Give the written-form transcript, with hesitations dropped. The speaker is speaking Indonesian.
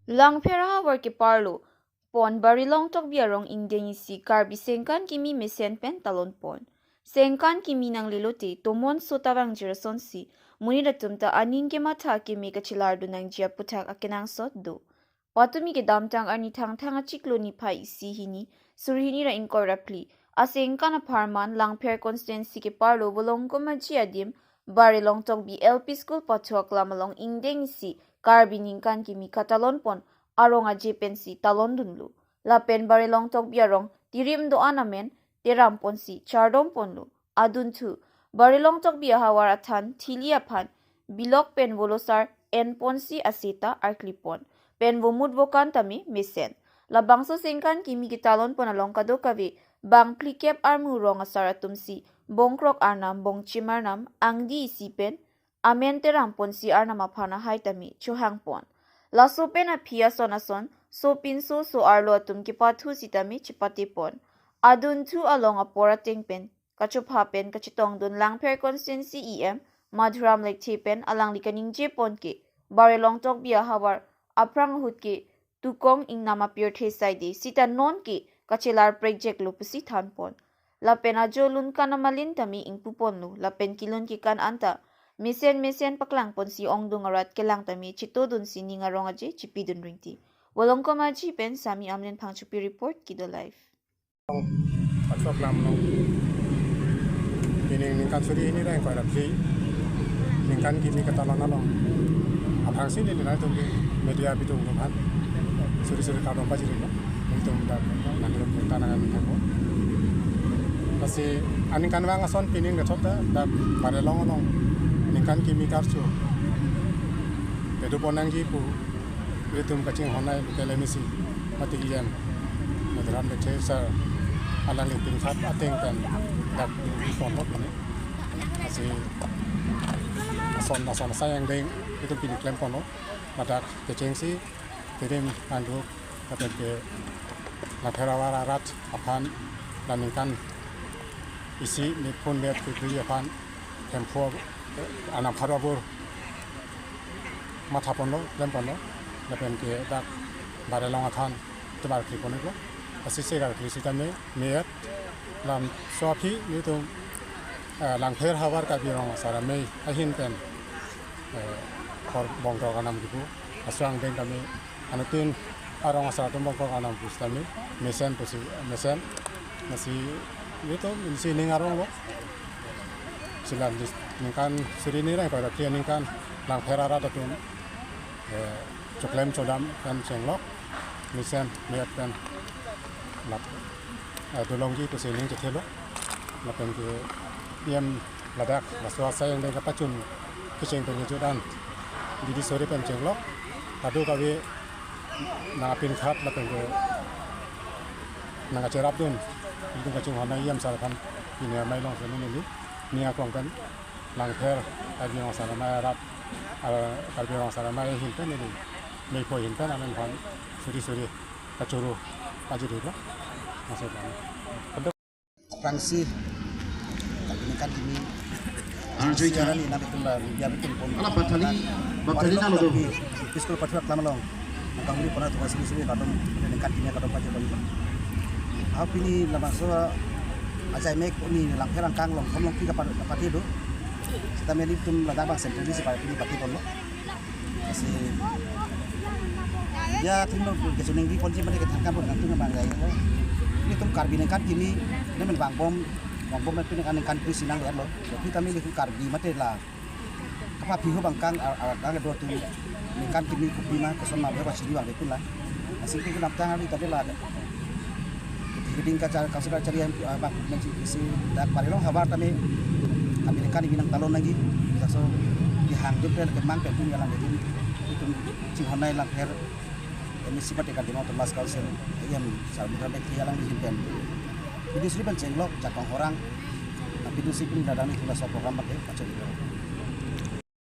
Langphera war ke parlo. Pon barilong tok biarong ingdeng isi karbi sengkan kimi mesen pen talon pon. Sengkan kimi nang lilote tomon sotawang jirason si munira tumta aning ke mata kimi kachilardo nang jia putak akenang sot do. Patumi ke damtang ani thang thang achiklo ni pai isi hini surhini ra incorrectly. Asengkan a parman langpher constancy ke parlo bolong ko majiadim barilong tok bi LP school patuak lamalong ingdeng isi karbi ningkan kimi katalon pon arong aje pensi talon dunlu. Lapen barilong tok biarong tirim do anamen teram ponsi chardom ponlu. Adun tu barilong tok bia hawar athan thilia phan bilok pen volosar en ponsi asita arklipon. Pen vomud vokan tami mesen. Labangso sengkan kimi gitalon pon along kadokavi bang plikep armu rong asaratum si bongkrok arnam bong chimarnam angdi isi pen amen teram ponsi arnama phana haitami chuhang pon. Laso pen a pia sonason so pinso so arlo atum ki pathu sitami chipati pon. Adun tu along a porating pen kachup hapen kachitong dun langpher constancy em madhuram lekche pen alang likaning je pon ke barilong tok bia hawar aprang hut ke tukong ing nama pure the saide sita non ke kachelar project lupusi than pon. Lapen ajo lun kanamalin tami ing pupon lu lapen kilon ki kan anta mesen paklang pon si ong dungarat kelang tami chito dun si ningarong aje chipi dun ringti. Walong ko maji pen sami amnen pangchupi report kido live. Pasok lam no. Ini ningkan suri ini dah kau rapi. Ningkan kini katalan along. Abang sini ni nanti media bitung rumah. Suri kau dompa jadi no. Bitung dah nanti rumah tanangan aku. Masih aningkan wang ason pining dah dah pada long no. Ningkan kimi karcu. Kedu ponang jipu. Bitung kacing honai telemisi mati kian. Madaran lekser alang yang tingkat ateng kan dak di konot mana masih ason sayang deng itu pilih klaim kono madak keceng si kirim andu kata ke laterawara rat apan laningkan isi ni pun lihat kiri apan tempo anam harabur mata pono klaim pono lapen ke dak barelong atan tebar kiri pono lo asisi gar krisi tame meat lam sopi itu langpher hawar ka birong sara mei ahin pen kor bongkro kanam gitu asrang den kami anutin arong sara tum bongkro kanam pustami mesen mesen masih itu isi ningarong lo silam ningkan sirini rai pada kia ningkan langpher ara tatun coklem codam kan cenglok mesen meat kan lap dolong ji tu seling cetelo lapen ke yam ladak maswa sayang dengan pacun kecing pengejudan di sore pen cenglok kadu kawe nangapin khat lapen ke nanga cerap dun itu kacung hana yam sarapan ini mai long seni ni ni akong kan langpher agi long sana mai rap kalbi long sana mai hinten ni mai po hinten amen kan suri kacuru paju dulu masuk kan Prangsi ini kan ini Arjui kan ini nabi tunda dia bikin pun ala batali na lo do pistol patrat lama long kang ini pernah tugas sini kadang ini kan ini kadang pajak balik apa ini lama so aja mek ini langkah kang long kamu kita pati do kita meli tum lada bang sentri supaya ini pati pun lo masih ya timur kesuneng di polisi mereka tangkap pun nanti ngebang gaya ini tum karbin kan kini ini menbang bom itu kan sinang lihat loh tapi kami lihat karbi mati lah apa pihu bangkang ada dua tu kan kini kopi mah kesan mah berapa sih itu lah masih kita nak tangani tadi lah jadi kalau sudah cari yang bang si dak parilong habar kami kan binang talon lagi so dihang juga kemang pun jalan jadi itu cinghonai lang her emisi mati kan di motor mas kausen yang salah berada di jalan di sini video sini pencenglok cakong orang tapi itu sih pun dadang itu lah program pakai macam itu